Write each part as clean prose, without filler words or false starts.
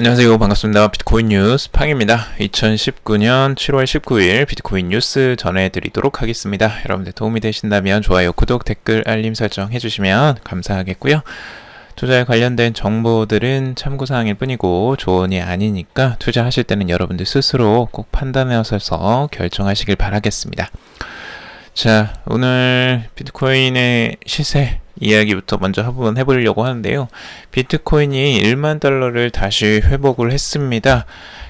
안녕하세요. 반갑습니다. 비트코인 뉴스 팡입니다. 2019년 7월 19일 비트코인 뉴스 전해드리도록 하겠습니다. 여러분들 도움이 되신다면 좋아요, 구독, 댓글, 알림 설정 해주시면 감사하겠고요. 투자에 관련된 정보들은 참고사항일 뿐이고 조언이 아니니까 투자하실 때는 여러분들 스스로 꼭 판단하셔서 결정하시길 바라겠습니다. 자, 오늘 비트코인의 시세 이야기부터 먼저 한번 해보려고 하는데요. 비트코인이 1만 달러를 다시 회복을 했습니다.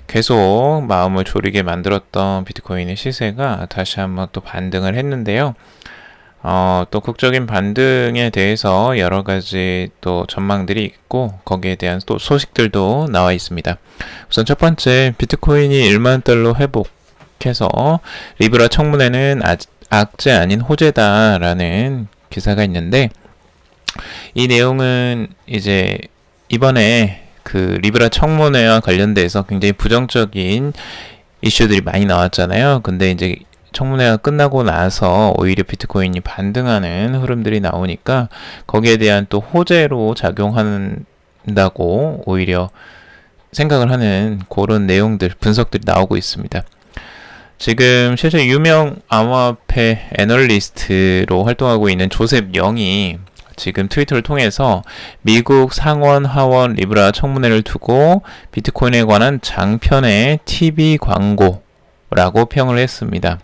계속 마음을 졸이게 만들었던 비트코인의 시세가 다시 한번 또 반등을 했는데요. 또 극적인 반등에 대해서 여러 가지 또 전망들이 있고 거기에 대한 또 소식들도 나와 있습니다. 우선 첫 번째, 비트코인이 1만 달러 회복해서 리브라 청문회는 악재 아닌 호재다라는 기사가 있는데, 이 내용은 이제 이번에 그 리브라 청문회와 관련돼서 굉장히 부정적인 이슈들이 많이 나왔잖아요. 근데 이제 청문회가 끝나고 나서 오히려 비트코인이 반등하는 흐름들이 나오니까 거기에 대한 또 호재로 작용한다고 오히려 생각을 하는 그런 내용들, 분석들이 나오고 있습니다. 지금 실제 유명 암호화폐 애널리스트로 활동하고 있는 조셉 영이 지금 트위터를 통해서 미국 상원 하원 리브라 청문회를 두고 비트코인에 관한 장편의 TV 광고라고 평을 했습니다.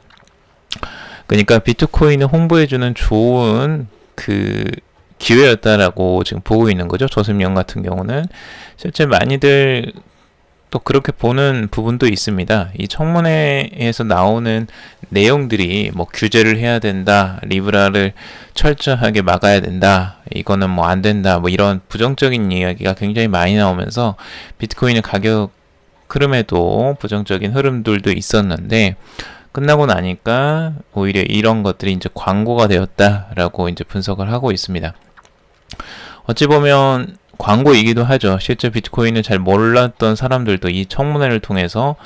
그러니까 비트코인을 홍보해주는 좋은 그 기회였다라고 지금 보고 있는 거죠. 조셉 영 같은 경우는 실제 많이들 또 그렇게 보는 부분도 있습니다. 이 청문회에서 나오는 내용들이 뭐 규제를 해야 된다, 리브라를 철저하게 막아야 된다, 이거는 뭐 안 된다, 뭐 이런 부정적인 이야기가 굉장히 많이 나오면서 비트코인의 가격 흐름에도 부정적인 흐름들도 있었는데, 끝나고 나니까 오히려 이런 것들이 이제 광고가 되었다라고 이제 분석을 하고 있습니다. 어찌 보면 광고이기도 하죠. 실제 비트코인을 잘 몰랐던 사람들도 이 청문회를 통해서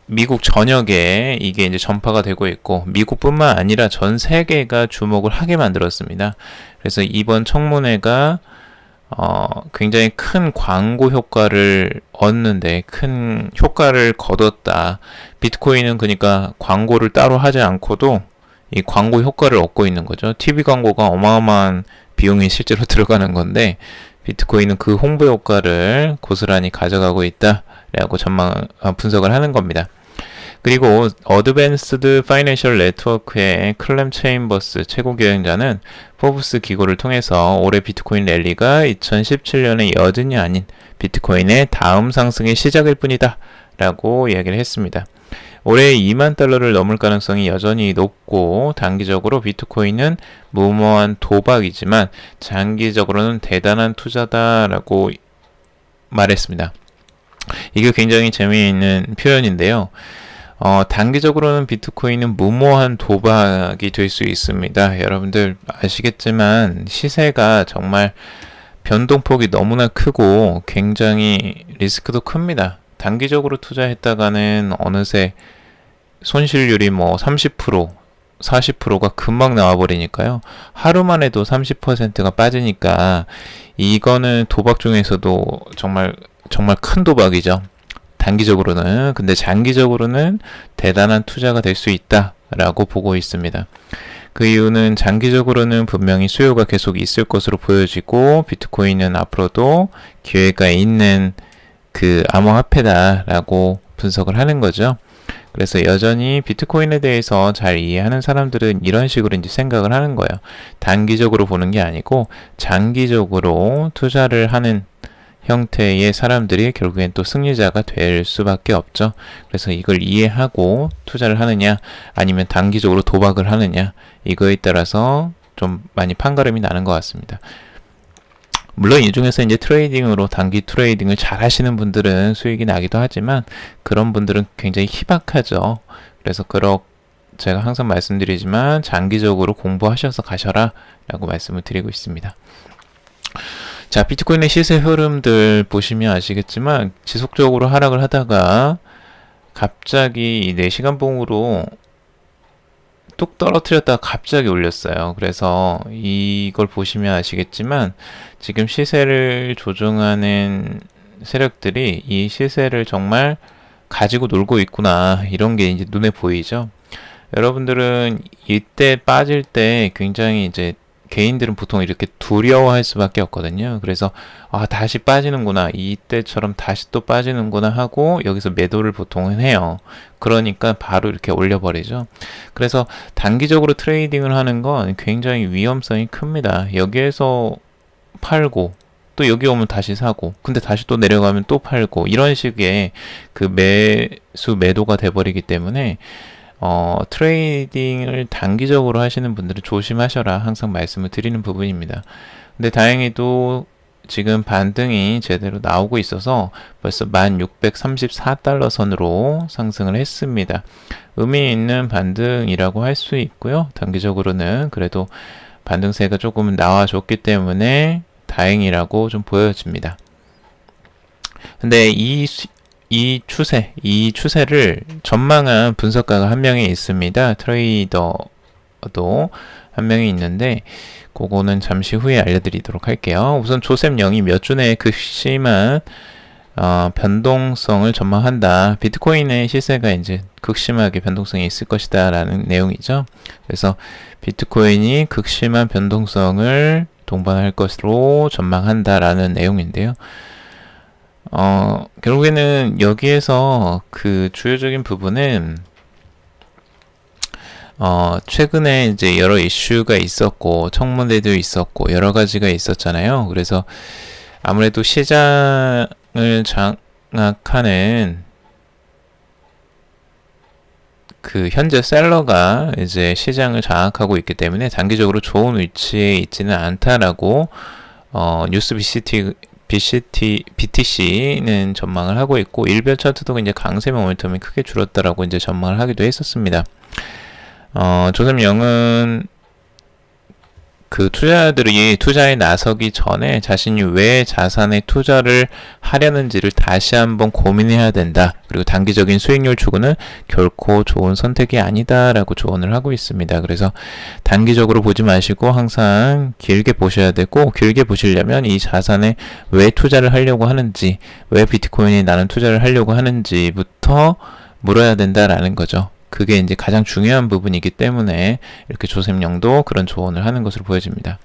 미국 전역에 이게 이제 전파가 되고 있고, 미국뿐만 아니라 전 세계가 주목을 하게 만들었습니다. 그래서 이번 청문회가 굉장히 큰 광고 효과를 얻는데 큰 효과를 거뒀다. 비트코인은 그러니까 광고를 따로 하지 않고도 이 광고 효과를 얻고 있는 거죠. TV 광고가 어마어마한 비용이 실제로 들어가는 건데 비트코인은 그 홍보 효과를 고스란히 가져가고 있다라고 분석을 하는 겁니다. 그리고 어드밴스드 파이낸셜 네트워크의 클램 체인버스 최고 경영자는 포브스 기고를 통해서 올해 비트코인 랠리가 2017년의 여든이 아닌 비트코인의 다음 상승의 시작일 뿐이다 라고 이야기를 했습니다. 올해 2만 달러를 넘을 가능성이 여전히 높고 단기적으로 비트코인은 무모한 도박이지만 장기적으로는 대단한 투자다라고 말했습니다. 이게 굉장히 재미있는 표현인데요. 단기적으로는 비트코인은 무모한 도박이 될 수 있습니다. 여러분들 아시겠지만 시세가 정말 변동폭이 너무나 크고 굉장히 리스크도 큽니다. 단기적으로 투자했다가는 어느새 손실률이 뭐 30%, 40%가 금방 나와버리니까요. 하루만 해도 30%가 빠지니까 이거는 도박 중에서도 정말 큰 도박이죠. 단기적으로는. 근데 장기적으로는 대단한 투자가 될 수 있다라고 보고 있습니다. 그 이유는 장기적으로는 분명히 수요가 계속 있을 것으로 보여지고 비트코인은 앞으로도 기회가 있는 그 암호화폐다라고 분석을 하는 거죠. 그래서 여전히 비트코인에 대해서 잘 이해하는 사람들은 이런 식으로 이제 생각을 하는 거예요. 단기적으로 보는 게 아니고 장기적으로 투자를 하는 형태의 사람들이 결국엔 또 승리자가 될 수밖에 없죠. 그래서 이걸 이해하고 투자를 하느냐 아니면 단기적으로 도박을 하느냐, 이거에 따라서 좀 많이 판가름이 나는 것 같습니다. 물론 이 중에서 이제 트레이딩으로 단기 트레이딩을 잘 하시는 분들은 수익이 나기도 하지만 그런 분들은 굉장히 희박하죠. 그래서 제가 항상 말씀드리지만 장기적으로 공부하셔서 가셔라 라고 말씀을 드리고 있습니다. 자, 비트코인의 시세 흐름들 보시면 아시겠지만 지속적으로 하락을 하다가 갑자기 이 4시간 봉으로 뚝 떨어뜨렸다가 갑자기 올렸어요. 그래서 이걸 보시면 아시겠지만 지금 시세를 조정하는 세력들이 이 시세를 정말 가지고 놀고 있구나, 이런 게 이제 눈에 보이죠. 여러분들은 이때 빠질 때 굉장히 이제 개인들은 보통 이렇게 두려워할 수밖에 없거든요. 그래서 다시 빠지는구나, 이때처럼 다시 또 빠지는구나 하고 여기서 매도를 보통은 해요. 그러니까 바로 이렇게 올려버리죠. 그래서 단기적으로 트레이딩을 하는 건 굉장히 위험성이 큽니다. 여기에서 팔고 또 여기 오면 다시 사고, 근데 다시 또 내려가면 또 팔고, 이런 식의 그 매수 매도가 돼버리기 때문에 트레이딩을 단기적으로 하시는 분들은 조심하셔라, 항상 말씀을 드리는 부분입니다. 근데 다행히도 지금 반등이 제대로 나오고 있어서 벌써 1634달러 선으로 상승을 했습니다. 의미 있는 반등이라고 할 수 있고요. 단기적으로는 그래도 반등세가 조금 나와줬기 때문에 다행이라고 좀 보여집니다. 근데 이 추세를 전망한 분석가가 한 명이 있습니다. 트레이더도 한 명이 있는데, 그거는 잠시 후에 알려드리도록 할게요. 우선 조셉 영이 몇 주 내에 극심한 변동성을 전망한다. 비트코인의 시세가 이제 극심하게 변동성이 있을 것이다 라는 내용이죠. 그래서 비트코인이 극심한 변동성을 동반할 것으로 전망한다 라는 내용인데요. 결국에는 여기에서 그 주요적인 부분은 최근에 이제 여러 이슈가 있었고 청문회도 있었고 여러 가지가 있었잖아요. 그래서 아무래도 시장을 장악하는 그 현재 셀러가 이제 시장을 장악하고 있기 때문에 단기적으로 좋은 위치에 있지는 않다라고 뉴스 BTC는 전망을 하고 있고, 일별 차트도 이제 강세 모멘텀이 크게 줄었다라고 이제 전망을 하기도 했었습니다. 조셉 영은 그 투자자들이 투자에 나서기 전에 자신이 왜 자산에 투자를 하려는지를 다시 한번 고민해야 된다. 그리고 단기적인 수익률 추구는 결코 좋은 선택이 아니다라고 조언을 하고 있습니다. 그래서 단기적으로 보지 마시고 항상 길게 보셔야 되고, 길게 보시려면 이 자산에 왜 투자를 하려고 하는지, 왜 비트코인에 나는 투자를 하려고 하는지부터 물어야 된다라는 거죠. 그게 이제 가장 중요한 부분이기 때문에 이렇게 조셉 영도 그런 조언을 하는 것으로 보여집니다.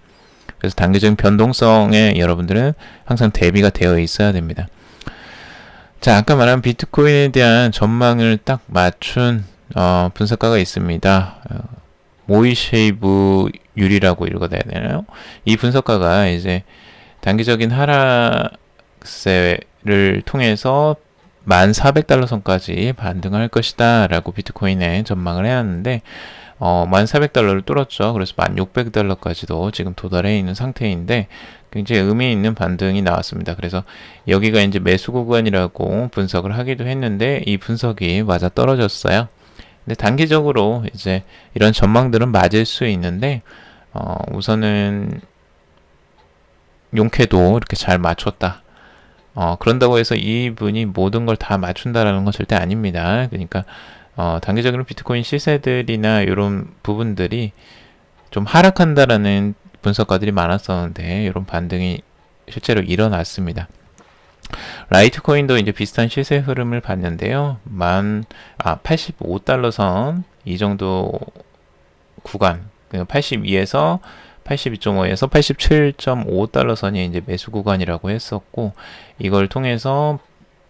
그래서 단기적인 변동성에 여러분들은 항상 대비가 되어 있어야 됩니다. 자, 아까 말한 비트코인에 대한 전망을 딱 맞춘 분석가가 있습니다. 모이쉐이브 유리라고 읽어야 되나요? 이 분석가가 이제 단기적인 하락세를 통해서 1400달러 선까지 반등할 것이다 라고 비트코인에 전망을 해놨는데 1400달러를 뚫었죠. 그래서 1600달러까지도 지금 도달해 있는 상태인데 굉장히 의미 있는 반등이 나왔습니다. 그래서 여기가 이제 매수 구간이라고 분석을 하기도 했는데 이 분석이 맞아 떨어졌어요. 근데 단기적으로 이제 이런 전망들은 맞을 수 있는데 우선은 용케도 이렇게 잘 맞췄다. 그런다고 해서 이분이 모든 걸 다 맞춘다라는 건 절대 아닙니다. 그러니까 단기적으로 비트코인 시세들이나 이런 부분들이 좀 하락한다라는 분석가들이 많았었는데 이런 반등이 실제로 일어났습니다. 라이트코인도 이제 비슷한 시세 흐름을 봤는데요. 85달러 선 이 정도 구간, 82에서 82.5에서 87.5달러 선이 이제 매수 구간이라고 했었고, 이걸 통해서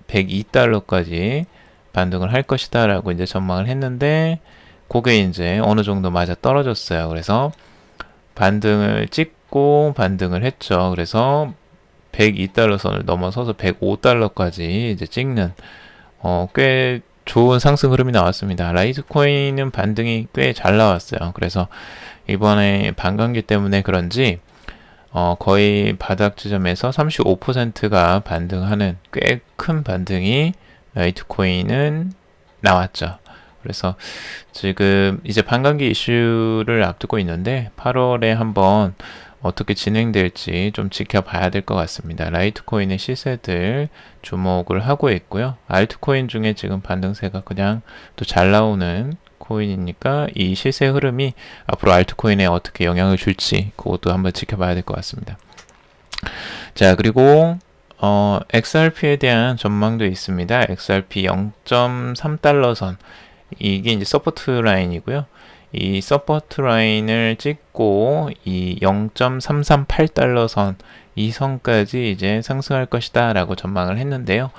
102달러까지 반등을 할 것이다 라고 이제 전망을 했는데, 그게 이제 어느 정도 맞아 떨어졌어요. 그래서 반등을 찍고 반등을 했죠. 그래서 102달러 선을 넘어서서 105달러까지 이제 찍는 꽤 좋은 상승 흐름이 나왔습니다. 라이트코인은 반등이 꽤 잘 나왔어요. 그래서 이번에 반감기 때문에 그런지 거의 바닥 지점에서 35%가 반등하는 꽤 큰 반등이 라이트코인은 나왔죠. 그래서 지금 이제 반감기 이슈를 앞두고 있는데 8월에 한번 어떻게 진행될지 좀 지켜봐야 될 것 같습니다. 라이트코인의 시세들 주목을 하고 있고요. 알트코인 중에 지금 반등세가 그냥 또 잘 나오는 코인이니까 이 시세 흐름이 앞으로 알트코인에 어떻게 영향을 줄지 그것도 한번 지켜봐야 될 것 같습니다. 자, 그리고 XRP에 대한 전망도 있습니다. XRP 0.3달러 선. 이게 이제 서포트 라인이고요. 이 서포트 라인을 찍고 이 0.338달러 선, 이 선까지 이제 상승할 것이다 라고 전망을 했는데요.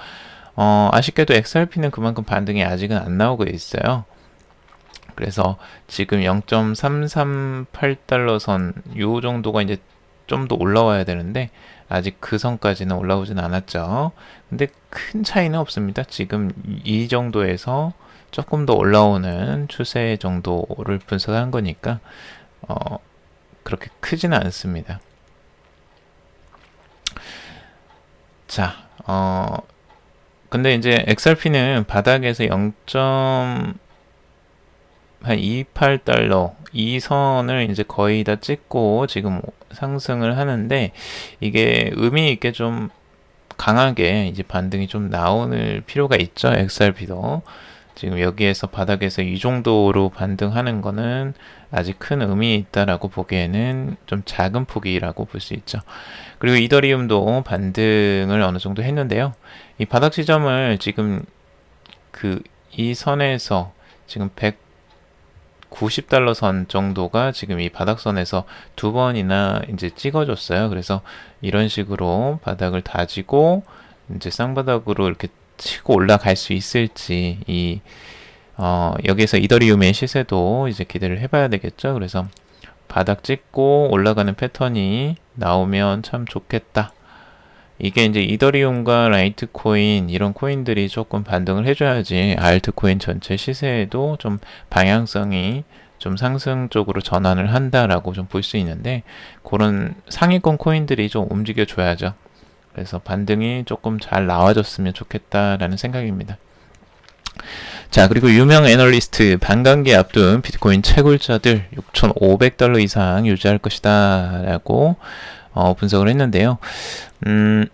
아쉽게도 XRP는 그만큼 반등이 아직은 안 나오고 있어요. 그래서 지금 0.338달러 선, 요 정도가 이제 좀 더 올라와야 되는데 아직 그 선까지는 올라오진 않았죠. 근데 큰 차이는 없습니다. 지금 이 정도에서 조금 더 올라오는 추세 정도를 분석한 거니까 그렇게 크지는 않습니다. 자, 근데 이제 XRP는 바닥에서 0.28달러 이 선을 이제 거의 다 찍고 지금 상승을 하는데, 이게 의미 있게 좀 강하게 이제 반등이 좀 나오는 필요가 있죠. XRP도 지금 여기에서 바닥에서 이 정도로 반등하는 거는 아직 큰 의미 있다라고 보기에는 좀 작은 폭이라고 볼 수 있죠. 그리고 이더리움도 반등을 어느 정도 했는데요. 이 바닥 지점을 지금 이 선에서 지금 190달러 선 정도가 지금 이 바닥선에서 두 번이나 이제 찍어줬어요. 그래서 이런 식으로 바닥을 다지고 이제 쌍바닥으로 이렇게 치고 올라갈 수 있을지, 여기에서 이더리움의 시세도 이제 기대를 해봐야 되겠죠. 그래서 바닥 찍고 올라가는 패턴이 나오면 참 좋겠다. 이게 이제 이더리움과 라이트코인, 이런 코인들이 조금 반등을 해줘야지 알트코인 전체 시세에도 좀 방향성이 좀 상승 쪽으로 전환을 한다라고 좀 볼 수 있는데, 그런 상위권 코인들이 좀 움직여줘야죠. 그래서 반등이 조금 잘 나와줬으면 좋겠다라는 생각입니다. 자, 그리고 유명 애널리스트, 반감기 앞둔 비트코인 채굴자들 6,500달러 이상 유지할 것이다 라고 분석을 했는데요.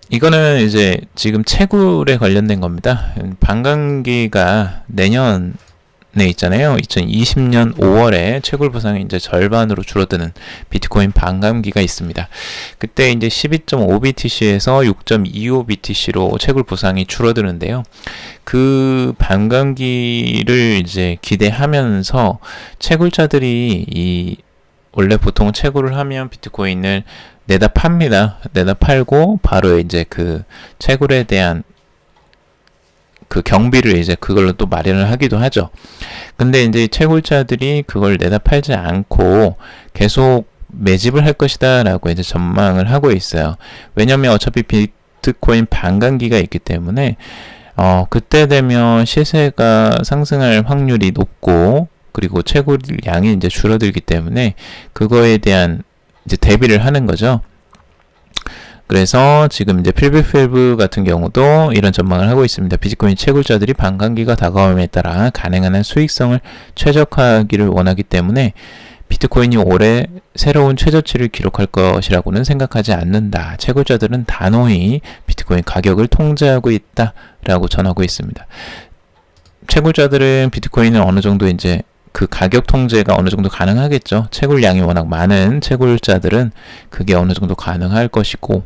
이거는 이제 지금 채굴에 관련된 겁니다. 반감기가 내년에 있잖아요. 2020년 5월에 채굴 보상이 이제 절반으로 줄어드는 비트코인 반감기가 있습니다. 그때 이제 12.5BTC에서 6.25BTC로 채굴 보상이 줄어드는데요. 그 반감기를 이제 기대하면서 채굴자들이 원래 보통 채굴을 하면 비트코인을 내다 팝니다. 내다 팔고 바로 이제 그 채굴에 대한 그 경비를 이제 그걸로 또 마련을 하기도 하죠. 근데 이제 채굴자들이 그걸 내다 팔지 않고 계속 매집을 할 것이다 라고 이제 전망을 하고 있어요. 왜냐면 어차피 비트코인 반감기가 있기 때문에 그때 되면 시세가 상승할 확률이 높고, 그리고 채굴량이 이제 줄어들기 때문에 그거에 대한 이제 대비를 하는 거죠. 그래서 지금 이제 필비필브 같은 경우도 이런 전망을 하고 있습니다. 비트코인 채굴자들이 반감기가 다가옴에 따라 가능한 한 수익성을 최적화하기를 원하기 때문에 비트코인이 올해 새로운 최저치를 기록할 것이라고는 생각하지 않는다. 채굴자들은 단호히 비트코인 가격을 통제하고 있다라고 전하고 있습니다. 채굴자들은 비트코인을 어느 정도 이제 그 가격 통제가 어느 정도 가능하겠죠. 채굴량이 워낙 많은 채굴자들은 그게 어느 정도 가능할 것이고,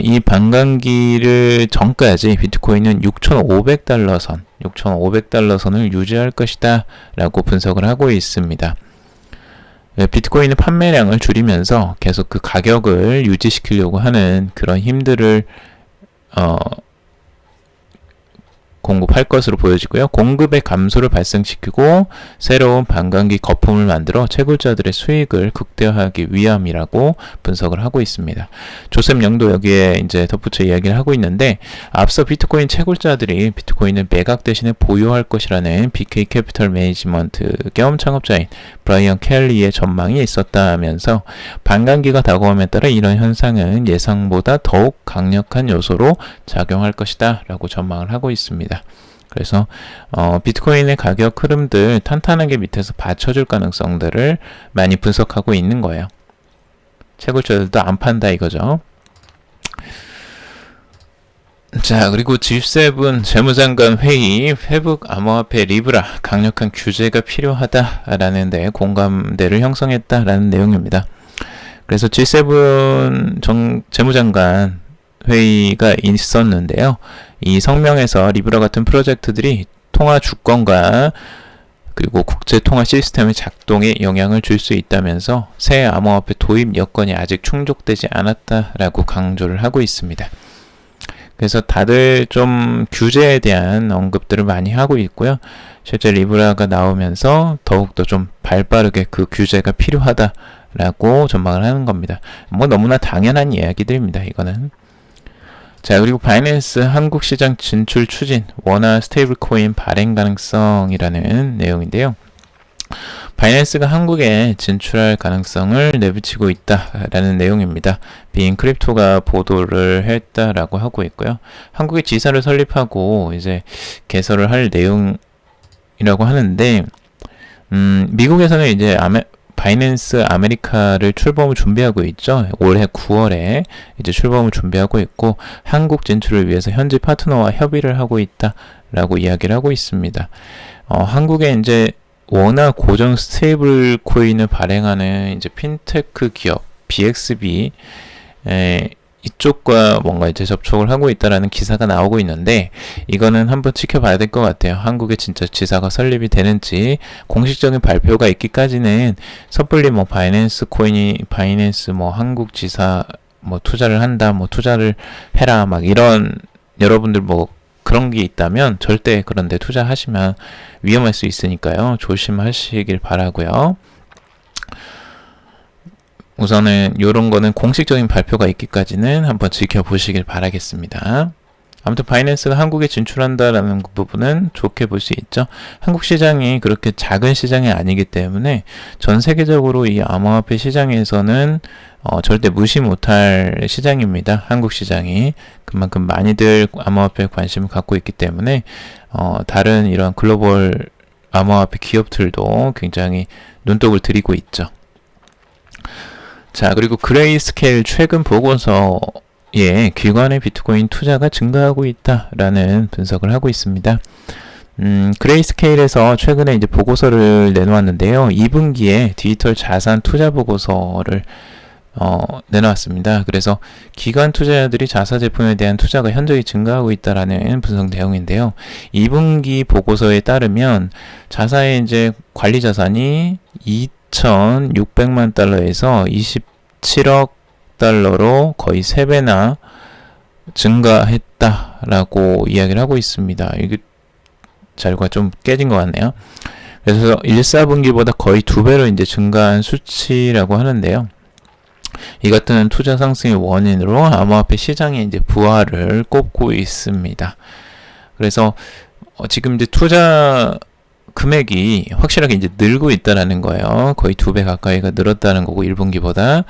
이 반감기를 전까지 비트코인은 6,500달러 선, 6,500달러 선을 유지할 것이다 라고 분석을 하고 있습니다. 비트코인의 판매량을 줄이면서 계속 그 가격을 유지시키려고 하는 그런 힘들을 공급할 것으로 보여지고요. 공급의 감소를 발생시키고 새로운 반감기 거품을 만들어 채굴자들의 수익을 극대화하기 위함이라고 분석을 하고 있습니다. 조셉 영도 여기에 이제 덧붙여 이야기를 하고 있는데, 앞서 비트코인 채굴자들이 비트코인을 매각 대신에 보유할 것이라는 BK 캐피털 매니지먼트 겸 창업자인 브라이언 켈리의 전망이 있었다면서 반감기가 다가옴에 따라 이런 현상은 예상보다 더욱 강력한 요소로 작용할 것이다 라고 전망을 하고 있습니다. 그래서 비트코인의 가격 흐름들 탄탄하게 밑에서 받쳐줄 가능성들을 많이 분석하고 있는 거예요. 채굴자들도 안 판다 이거죠. 자, 그리고 G7 재무장관 회의, 회복 암호화폐 리브라 강력한 규제가 필요하다라는 데 공감대를 형성했다라는 내용입니다. 그래서 G7 재무장관 회의가 있었는데요. 이 성명에서 리브라 같은 프로젝트들이 통화 주권과 그리고 국제 통화 시스템의 작동에 영향을 줄 수 있다면서 새 암호화폐 도입 여건이 아직 충족되지 않았다라고 강조를 하고 있습니다. 그래서 다들 좀 규제에 대한 언급들을 많이 하고 있고요. 실제 리브라가 나오면서 더욱더 좀 발빠르게 그 규제가 필요하다라고 전망을 하는 겁니다. 뭐 너무나 당연한 이야기들입니다. 이거는. 자, 그리고 바이낸스 한국 시장 진출 추진, 원화 스테이블 코인 발행 가능성이라는 내용인데요. 바이낸스가 한국에 진출할 가능성을 내비치고 있다라는 내용입니다. 빈 크립토가 보도를 했다라고 하고 있고요. 한국에 지사를 설립하고 이제 개설을 할 내용이라고 하는데, 미국에서는 이제 바이낸스 아메리카를 출범을 준비하고 있죠. 올해 9월에 이제 출범을 준비하고 있고, 한국 진출을 위해서 현지 파트너와 협의를 하고 있다라고 이야기를 하고 있습니다. 한국에 이제 워낙 고정 스테이블 코인을 발행하는 이제 핀테크 기업 BXB 이쪽과 뭔가 이제 접촉을 하고 있다라는 기사가 나오고 있는데, 이거는 한번 지켜봐야 될 것 같아요. 한국에 진짜 지사가 설립이 되는지 공식적인 발표가 있기까지는 섣불리 뭐 바이낸스 뭐 한국 지사 뭐 투자를 한다, 뭐 투자를 해라, 막 이런 여러분들 뭐 그런 게 있다면 절대 그런 데 투자하시면 위험할 수 있으니까요. 조심하시길 바라고요. 우선은 이런 거는 공식적인 발표가 있기까지는 한번 지켜보시길 바라겠습니다. 아무튼 바이낸스가 한국에 진출한다라는 부분은 좋게 볼 수 있죠. 한국 시장이 그렇게 작은 시장이 아니기 때문에 전 세계적으로 이 암호화폐 시장에서는 절대 무시 못할 시장입니다. 한국 시장이. 그만큼 많이들 암호화폐에 관심을 갖고 있기 때문에 다른 이런 글로벌 암호화폐 기업들도 굉장히 눈독을 들이고 있죠. 자, 그리고 그레이스케일 최근 보고서에 기관의 비트코인 투자가 증가하고 있다라는 분석을 하고 있습니다. 그레이스케일에서 최근에 이제 보고서를 내놓았는데요. 2분기에 디지털 자산 투자 보고서를 내놓았습니다. 그래서 기관 투자자들이 자사 제품에 대한 투자가 현저히 증가하고 있다라는 분석 내용인데요. 2분기 보고서에 따르면 자사의 이제 관리 자산이 2,600만 달러에서 27억 달러로 거의 3배나 증가했다라고 이야기를 하고 있습니다. 이게 자료가 좀 깨진 것 같네요. 그래서 1, 4분기보다 거의 2배로 이제 증가한 수치라고 하는데요. 이 같은 투자 상승의 원인으로 암호화폐 시장의 이제 부활을 꼽고 있습니다. 그래서 지금 이제 투자 금액이 확실하게 이제 늘고 있다라는 거예요. 거의 2배 가까이가 늘었다는 거고 1분기보다.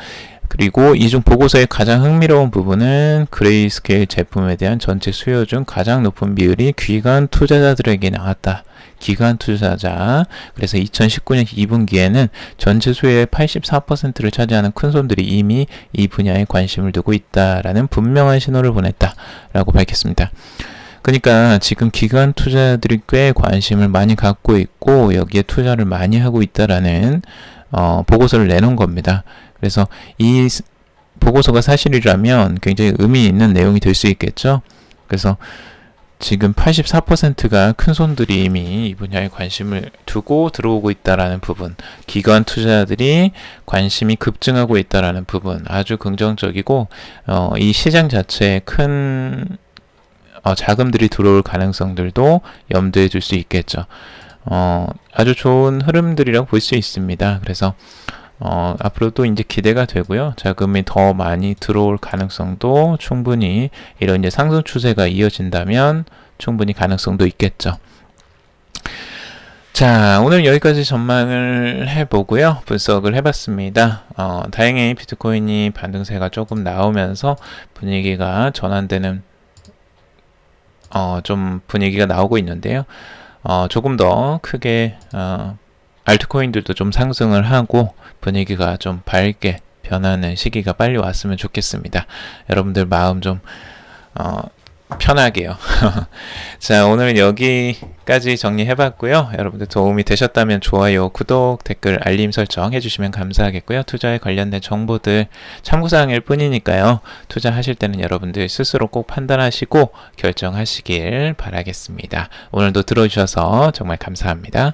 그리고 이 중 보고서의 가장 흥미로운 부분은 그레이스케일 제품에 대한 전체 수요 중 가장 높은 비율이 기관 투자자들에게 나왔다. 기관 투자자. 그래서 2019년 2분기에는 전체 수요의 84%를 차지하는 큰손들이 이미 이 분야에 관심을 두고 있다라는 분명한 신호를 보냈다라고 밝혔습니다. 그러니까 지금 기관 투자자들이 꽤 관심을 많이 갖고 있고 여기에 투자를 많이 하고 있다라는 보고서를 내놓은 겁니다. 그래서 이 보고서가 사실이라면 굉장히 의미 있는 내용이 될 수 있겠죠. 그래서 지금 84%가 큰손들이 이미 이 분야에 관심을 두고 들어오고 있다라는 부분, 기관 투자자들이 관심이 급증하고 있다라는 부분 아주 긍정적이고 이 시장 자체에 큰 자금들이 들어올 가능성들도 염두에 둘 수 있겠죠. 아주 좋은 흐름들이라고 볼 수 있습니다. 그래서 앞으로도 이제 기대가 되고요. 자금이 더 많이 들어올 가능성도 충분히 이런 이제 상승 추세가 이어진다면 충분히 가능성도 있겠죠. 자, 오늘 여기까지 전망을 해보고요. 분석을 해봤습니다. 다행히 비트코인이 반등세가 조금 나오면서 분위기가 전환되는 좀 분위기가 나오고 있는데요. 조금 더 크게 알트코인들도 좀 상승을 하고 분위기가 좀 밝게 변하는 시기가 빨리 왔으면 좋겠습니다. 여러분들 마음 좀 편하게요. 자, 오늘 여기까지 정리해봤고요. 여러분들 도움이 되셨다면 좋아요, 구독, 댓글, 알림 설정 해주시면 감사하겠고요. 투자에 관련된 정보들 참고사항일 뿐이니까요. 투자하실 때는 여러분들 스스로 꼭 판단하시고 결정하시길 바라겠습니다. 오늘도 들어주셔서 정말 감사합니다.